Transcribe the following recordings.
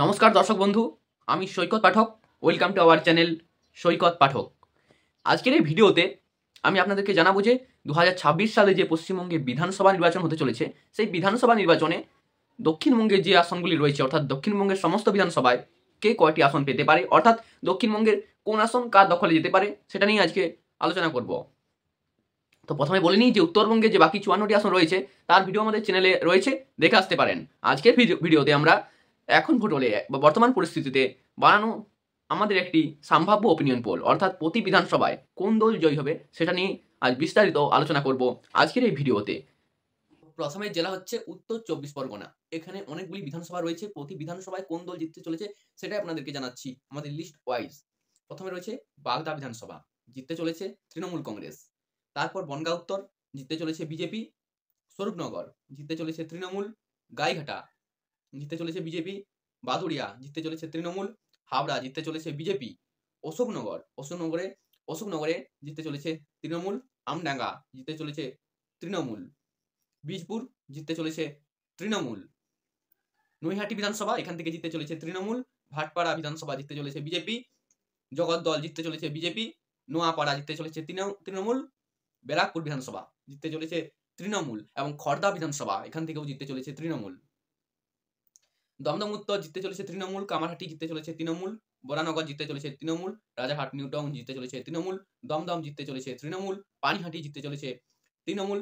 নমস্কার দর্শক বন্ধু, আমি সৈকত পাঠক। ওয়েলকাম টু আওয়ার চ্যানেল সৈকত পাঠক। আজকের এই ভিডিওতে আমি আপনাদেরকে জানাবো যে 2026 সালে যে পশ্চিমবঙ্গে বিধানসভা নির্বাচন হতে চলেছে, সেই বিধানসভা নির্বাচনে দক্ষিণবঙ্গের যে আসনগুলি রয়েছে, অর্থাৎ দক্ষিণবঙ্গের সমস্ত বিধানসভায় কে কয়টি আসন পেতে পারে, অর্থাৎ দক্ষিণবঙ্গের কোন আসন কার দখলে যেতে পারে, সেটা নিয়ে আজকে আলোচনা করব। তো প্রথমে বলে নিই যে উত্তরবঙ্গে যে বাকি 54টি আসন রয়েছে তার ভিডিও আমাদের চ্যানেলে রয়েছে, দেখে আসতে পারেন। আজকের ভিডিওতে আমরা এখন ভোটলে বা বর্তমান পরিস্থিতিতে বানানো আমাদের একটি সম্ভাব্য ওপিনিয়ন পোল, অর্থাৎ প্রতি বিধানসভায় কোন দল জয়ী হবে সেটা নিয়ে আজ বিস্তারিত আলোচনা করব আজকের এই ভিডিওতে। প্রথমে জেলা হচ্ছে উত্তর 24 পরগনা। এখানে অনেকগুলি বিধানসভা রয়েছে, প্রতি বিধানসভায় কোন দল জিততে চলেছে সেটাই আপনাদেরকে জানাচ্ছি আমাদের লিস্ট ওয়াইজ। প্রথমে রয়েছে বাগদা বিধানসভা, জিততে চলেছে তৃণমূল কংগ্রেস। তারপর বনগাঁ উত্তর, জিততে চলেছে বিজেপি। স্বরূপনগর, জিততে চলেছে তৃণমূল। গাইঘাটা, জিততে চলেছে বিজেপি। বাদুড়িয়া, জিততে চলেছে তৃণমূল। হাবড়া, জিততে চলেছে বিজেপি। অশোকনগরে জিততে চলেছে তৃণমূল। আমডাঙ্গা, জিততে চলেছে তৃণমূল। বীজপুর, জিততে চলেছে তৃণমূল। নৈহাটি বিধানসভা, এখান থেকে জিততে চলেছে তৃণমূল। ভাটপাড়া বিধানসভা, জিততে চলেছে বিজেপি। জগদ্দল, জিততে চলেছে বিজেপি। নোয়াপাড়া, জিততে চলেছে তৃণমূল। ব্যারাকপুর বিধানসভা, জিততে চলেছে তৃণমূল। এবং খড়দা বিধানসভা, এখান থেকেও জিততে চলেছে তৃণমূল। দমদম উত্তর, জিততে চলেছে তৃণমূল। কামারহাটি, জিততে চলেছে তৃণমূল। বরানগর, জিততে চলেছে তৃণমূল। রাজারহাট নিউ টাউন, জিততে চলেছে তৃণমূল। দমদম, জিততে চলেছে তৃণমূল। পানিহাটি, জিততে চলেছে তৃণমূল।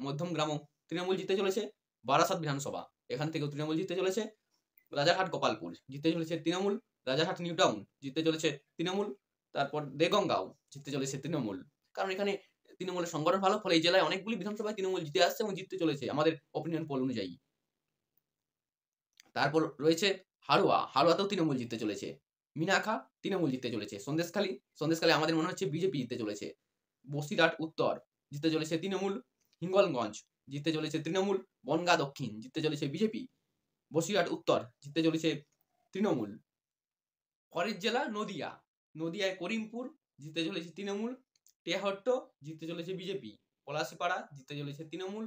মধ্যমগ্রামও তৃণমূল জিততে চলেছে। বারাসাত বিধানসভা, এখান থেকেও তৃণমূল জিততে চলেছে। রাজারহাট গোপালপুর, জিততে চলেছে তৃণমূল। রাজারহাট নিউ টাউন, জিততে চলেছে তৃণমূল। তারপর দেগঙ্গাঁও, জিততে চলেছে তৃণমূল। কারণ এখানে তৃণমূলের সংগঠন ভালো, ফলে এই জেলায় অনেকগুলি বিধানসভায় তৃণমূল জিতে আসছে এবং জিততে চলেছে আমাদের অপিনিয়ন পোল অনুযায়ী। তারপর রয়েছে হাড়োয়াতেও তৃণমূল জিততে চলেছে। মিনাখা, তৃণমূল জিততে চলেছে। সন্দেশখালী আমাদের মনে হচ্ছে বিজেপি জিততে চলেছে। বসিরহাট উত্তর, জিততে চলেছে তৃণমূল। হিঙ্গলগঞ্জ, জিততে চলেছে তৃণমূল। বনগাঁ দক্ষিণ, জিততে চলেছে বিজেপি। বসিরহাট উত্তর, জিততে চলেছে তৃণমূল। পরের জেলা নদিয়ায় করিমপুর, জিততে চলেছে তৃণমূল। টেহট্ট, জিততে চলেছে বিজেপি। পলাশিপাড়া, জিততে চলেছে তৃণমূল।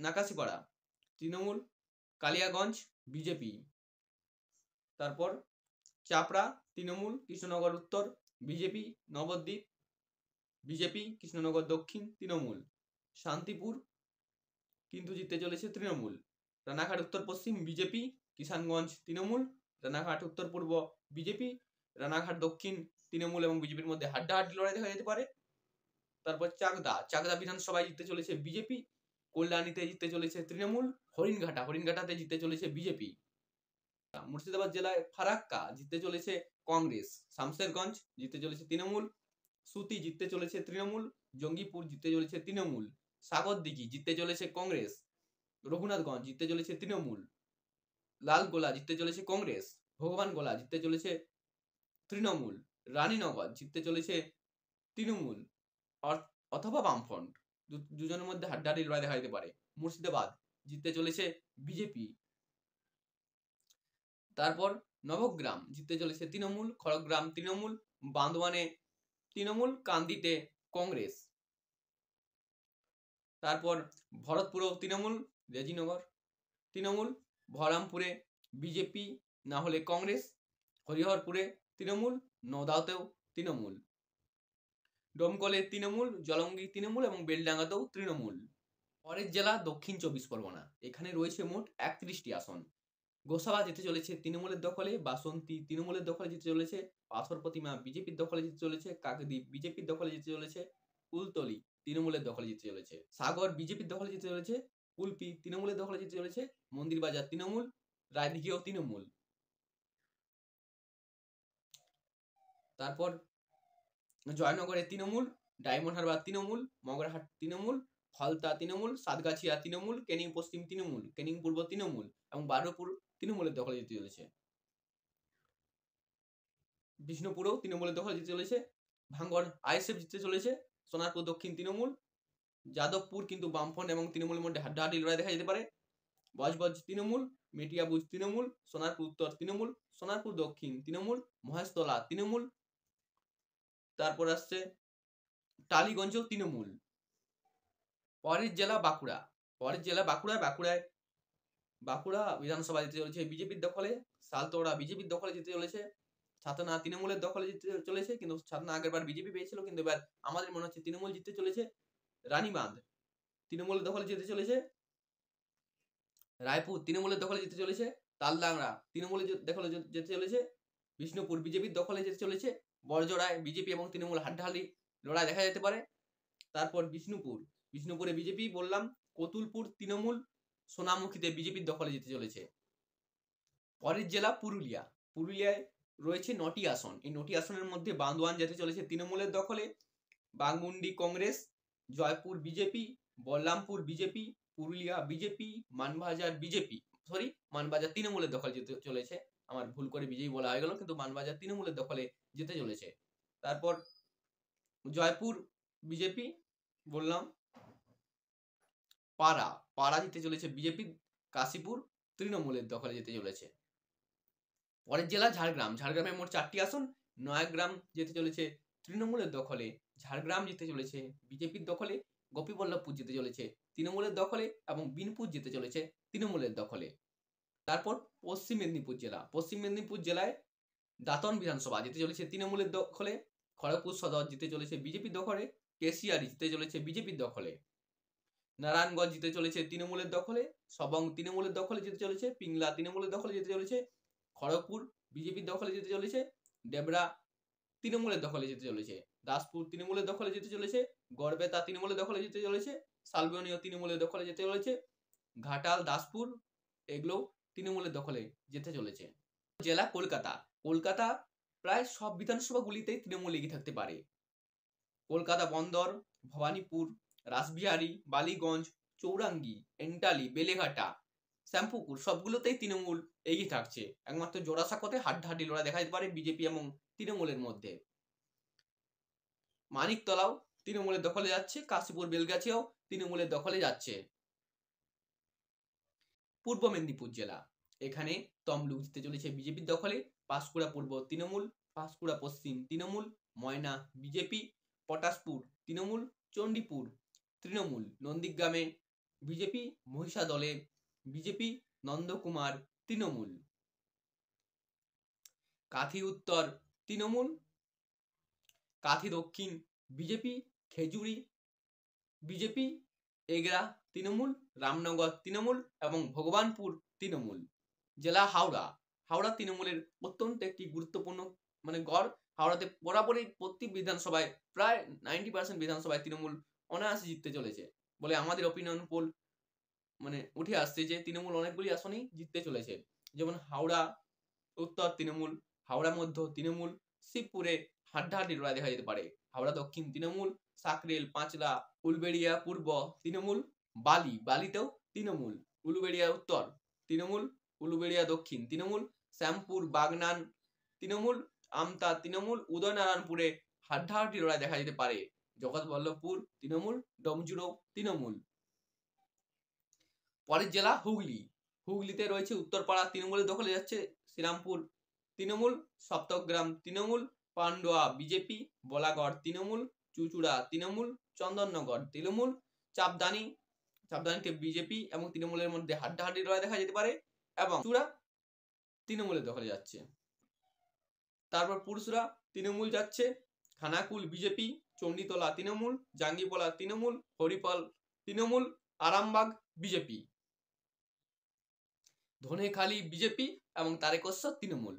নাকাশিপাড়া তৃণমূল। কালিয়াগঞ্জ বিজেপি। তারপর চাপড়া তৃণমূল। কৃষ্ণনগর উত্তর বিজেপি। নবদ্বীপ বিজেপি। কৃষ্ণনগর দক্ষিণ তৃণমূল। শান্তিপুর কিন্তু জিততে চলেছে তৃণমূল। রানাঘাট উত্তর পশ্চিম বিজেপি। কিষানগঞ্জ তৃণমূল। রানাঘাট উত্তর পূর্ব বিজেপি। রানাঘাট দক্ষিণ তৃণমূল এবং বিজেপির মধ্যে হাড্ডাহাড্ডি লড়াই দেখা যেতে পারে। তারপর চাকদা বিধানসভায় জিততে চলেছে বিজেপি। কল্যাণীতে জিততে চলেছে তৃণমূল। হরিণঘাটাতে জিততে চলেছে বিজেপি। মুর্শিদাবাদ জেলায় ফারাক্কা, জিততে চলেছে কংগ্রেস। শামশেরগঞ্জ, জিততে চলেছে তৃণমূল। সুতি, জিততে চলেছে তৃণমূল। জঙ্গিপুর, জিততে চলেছে তৃণমূল। সাগরদিঘি, জিততে চলেছে কংগ্রেস। রঘুনাথগঞ্জ, জিততে চলেছে তৃণমূল। লালগোলা, জিততে চলেছে কংগ্রেস। ভগবানগোলা, জিততে চলেছে তৃণমূল। রানীনগর, জিততে চলেছে তৃণমূল অথবা বামফ্রন্ট। দুজনের মধ্যে হাড্ডাহাড্ডি লড়াই দেখা যেতে পারে। মুর্শিদাবাদ, জিততে চলেছে বিজেপি। তারপর নবগ্রাম, জিততে চলেছে তৃণমূল। খড়গ্রাম তৃণমূল। বান্দোয়ানে তৃণমূল। কান্দিতে কংগ্রেস। তারপর ভরতপুরেও তৃণমূল। রেজিনগর তৃণমূল। বহরমপুরে বিজেপি না হলে কংগ্রেস। হরিহরপুরে তৃণমূল। নওদাঁতেও তৃণমূল। ডোমকলে তৃণমূল। জলঙ্গি তৃণমূল এবং বেলডাঙ্গাতেও তৃণমূল। পরের জেলা দক্ষিণ 24 পরগনা, এখানে রয়েছে মোট 31টি আসন। গোসাবা জিতে চলেছে তৃণমূলের দখলে। বাসন্তী তৃণমূলের দখলে জিতে চলেছে। পাথর প্রতিমা বিজেপির দখলে জিতে চলেছে। কাকদ্বীপ বিজেপির দখলে জিতে চলেছে। কুলতলি তৃণমূলের দখলে জিতে চলেছে। সাগর বিজেপির দখলে জিতে চলেছে। কুলপি তৃণমূলের দখলে জিতে চলেছে। মন্দির বাজার তৃণমূল। রায়দিঘিও তৃণমূল। তারপর জয়নগরে তৃণমূল। ডায়মন্ড হারবার তৃণমূল। মগরাহাট তৃণমূল। ফলতা তৃণমূল। সাতগাছিয়া তৃণমূল। ক্যানিং পশ্চিম তৃণমূল। ক্যানিং পূর্ব তৃণমূল এবং বারুপুর তৃণমূলের দখলে জিতে চলেছে। বিষ্ণুপুরেও তৃণমূলের দখলে জিতে চলেছে। ভাঙ্গর আইএসএফ জিততে চলেছে। সোনারপুর দক্ষিণ তৃণমূল। যাদবপুর কিন্তু বামফ্রন্ট এবং তৃণমূলের মধ্যে হাড্ডাহাড্ডি লড়াই দেখা যেতে পারে। বজবজ তৃণমূল। মেটিয়াবুজ তৃণমূল। সোনারপুর উত্তর তৃণমূল। সোনারপুর দক্ষিণ তৃণমূল। মহেশতলা তৃণমূল। তারপর আসছে টালিগঞ্জও তৃণমূল। পরের জেলা বাঁকুড়ায় বাঁকুড়া বিধানসভা যেতে চলেছে বিজেপির দখলে, সালতোড়া বিজেপির দখলে যেতে চলেছে, ছাতনা তৃণমূলের দখলে জিততে চলেছে, কিন্তু ছাতনা আগেরবার বিজেপি পেয়েছিল, কিন্তু এবার আমাদের মনে হচ্ছে তৃণমূল জিততে চলেছে। রানীবাঁধ তৃণমূলের দখলে যেতে চলেছে, রায়পুর তৃণমূলের দখলে যেতে চলেছে, তালডাংরা তৃণমূলের দখলে যেতে চলেছে, বিষ্ণুপুর বিজেপির দখলে যেতে চলেছে, বড়জোড়ায় বিজেপি এবং তৃণমূল হাড্ডাহাড্ডি লড়াই দেখা যেতে পারে। তারপর বিষ্ণুপুরে বিজেপি বললাম, কতুলপুর তৃণমূল, সোনামুখীতে বিজেপির দখলে যেতে চলেছে। পরের জেলা পুরুলিয়ায় রয়েছে 9টি আসন। এই 9টি আসনের মধ্যে বান্দোয়ান যেতে চলেছে তৃণমূলের দখলে, Baghmundi Congress, Joypur BJP, Balrampur BJP, Purulia BJP, Manbazar তৃণমূলের দখলে যেতে চলেছে। আমার ভুল করে বিজেপি বলা হয়ে গেল, কিন্তু মানবাজার তৃণমূলের দখলে যেতে চলেছে। তারপর জয়পুর বিজেপি বললাম, পাড়া যেতে চলেছে বিজেপি, কাশীপুর তৃণমূলের দখলে যেতে চলেছে। পরের জেলা ঝাড়গ্রামে মোট 4টি আসন। নয়াগ্রাম যেতে চলেছে তৃণমূলের দখলে, ঝাড়গ্রাম যেতে চলেছে বিজেপির দখলে, গোপীবল্লভপুর যেতে চলেছে তৃণমূলের দখলে এবং বিনপুর যেতে চলেছে তৃণমূলের দখলে। তারপর পশ্চিম মেদিনীপুর জেলায় দাঁতন বিধানসভা যেতে চলেছে তৃণমূলের দখলে, খড়গপুর সদর যেতে চলেছে বিজেপির দখলে, কেশিয়ারি যেতে চলেছে বিজেপির দখলে, নারায়ণগঞ্জ যেতে চলেছে তৃণমূলের দখলে, সবং তৃণমূলের দখলে যেতে চলেছে, পিংলা তৃণমূলের দখলে যেতে চলেছে, খড়গপুর বিজেপির দখলে যেতে চলেছে, ডেবরা তৃণমূলের দখলে যেতে চলেছে, দাসপুর তৃণমূলের দখলে যেতে চলেছে, গড়বেতা তৃণমূলের দখলে যেতে চলেছে, শালবনীয় তৃণমূলের দখলে যেতে চলেছে, ঘাটাল দাসপুর এগুলো তৃণমূলের দখলে যেতে চলেছে। জেলা কলকাতা প্রায় সব বিধানসভাগুলিতেই তৃণমূল এগিয়ে থাকতে পারে। কলকাতা বন্দর, ভবানীপুর, রাসবিহারী, বালিগঞ্জ, চৌরাঙ্গি, এন্টালি, বেলেঘাটা, শ্যামপুকুর সবগুলোতেই তৃণমূল এগিয়ে থাকছে। একমাত্র জোড়াসাঁকোতে হাড্ডাহাড্ডি লড়াই দেখা যেতে পারে বিজেপি এবং তৃণমূলের মধ্যে। মানিকতলাও তৃণমূলের দখলে যাচ্ছে, কাশীপুর বেলগাছিয়াও তৃণমূলের দখলে যাচ্ছে। পূর্ব মেদিনীপুর জেলা, এখানে তমলুক জিতে চলেছে বিজেপির দখলে, পাঁশকুড়া পূর্ব তৃণমূল, পাঁশকুড়া পশ্চিম তৃণমূল, ময়না বিজেপি, পটাশপুর তৃণমূল, চণ্ডীপুর তৃণমূল, নন্দীগ্রামে বিজেপি, মহিষাদলে বিজেপি, নন্দকুমার তৃণমূল, কাথি উত্তর তৃণমূল, কাথি দক্ষিণ বিজেপি, খেজুরি বিজেপি, এগরা তৃণমূল, রামনগর তৃণমূল এবং ভগবানপুর তৃণমূল। জেলা হাওড়া তৃণমূলের অত্যন্ত একটি গুরুত্বপূর্ণ গড়। হাওড়াতে বরাবরই প্রতি বিধানসভায় প্রায় 90% বিধানসভায় তৃণমূল অনায়াসে জিততে চলেছে বলে আমাদের অপিনিয়ন পোল উঠে আসছে যে তৃণমূল অনেকগুলি আসনেই জিততে চলেছে। যেমন হাওড়া উত্তর তৃণমূল, হাওড়া মধ্য তৃণমূল, শিবপুরে হাড্ডাহাড্ডি লড়াই দেখা যেতে পারে, হাওড়া দক্ষিণ তৃণমূল, সাকরেল, পাঁচলা, উলবেড়িয়া পূর্ব তৃণমূল, বালিতেও তৃণমূল, উলুবেড়িয়া উত্তর তৃণমূল, উলুবেড়িয়া দক্ষিণ তৃণমূল, শ্যামপুর বাগনান তৃণমূল, আমতা তৃণমূল, উদয়নারায়ণপুরে হাড্ডাহাড্ডি লড়াই দেখা যেতে পারে, জগৎবল্লভপুর তৃণমূল, ডোমজুড়ো তৃণমূল। পরের জেলা হুগলিতে রয়েছে উত্তরপাড়া তৃণমূলের দখলে যাচ্ছে, শ্রীরামপুর তৃণমূল, সপ্তগ্রাম তৃণমূল, পান্ডুয়া বিজেপি, বলাগড় তৃণমূল, চুচুড়া তৃণমূল, চন্দননগর তৃণমূল, চাপদানিতে বিজেপি এবং তৃণমূলের মধ্যে হাড্ডাহাড্ডি লড়াই দেখা যেতে পারে এবং চুড়া তৃণমূলের দখলে যাচ্ছে। তারপর পুরসুরা তৃণমূল যাচ্ছে, Khanakul BJP, Chanditala Trinamool, Jangipara Trinamool, Haripal Trinamool, Arambagh BJP, Dhaniakhali BJP এবং তারেকেশ্বর তৃণমূল।